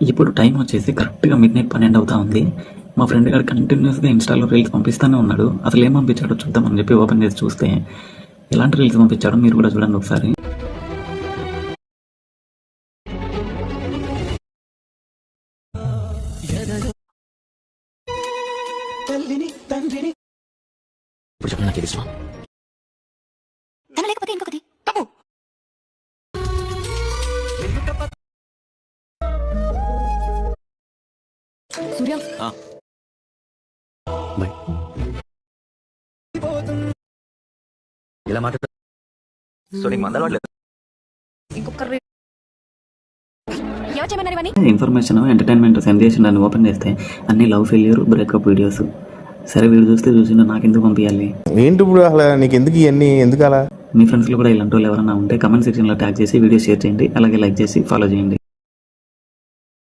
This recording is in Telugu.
ఇప్పుడు టైం వచ్చేసి కరెక్ట్గా మిడ్నైట్ 12 అవుతా ఉంది. మా ఫ్రెండ్ గారు కంటిన్యూస్గా ఇన్స్టాలో రీల్స్ పంపిస్తూనే ఉన్నాడు. అసలు ఏం పంపించాడో చూద్దామని చెప్పి ఓపెన్ చేసి చూస్తే ఎలాంటి రీల్స్ పంపించాడో మీరు కూడా చూడండి ఒకసారి. ఇప్పుడు చెప్పండి, నాకు ఇది ఇష్టమా? తను లేకపోతే ఇంకొకటి తప్పు. సూర్య బాయ్. ఇలా మాట్లాడు. సో నీకు మందలు పడలేదు. ఇంకొకరు ఎవరు చేయమన్నారు ఇవన్నీ? ఇన్ఫర్మేషన్ ఎంటర్టైన్మెంట్ సెండ్ చేసిండు అని ఓపెన్ చేస్తే అన్ని లవ్ ఫెయిల్యూర్ బ్రేకప్ వీడియోస్. సరే వీడు చూస్తే చూసిండు, నాకెందుకు పంపించాలి? ఏంటి ఇప్పుడు అసలు నీకు ఎందుకు ఇవన్నీ, ఎందుకు అలా? మీ ఫ్రెండ్స్లో కూడా ఇలాంటి వాళ్ళు ఎవరైనా ఉంటే కమెంట్ సెక్షన్లో ట్యాగ్ చేసి వీడియో షేర్ చేయండి, అలాగే లైక్ చేసి ఫాలో చేయండి.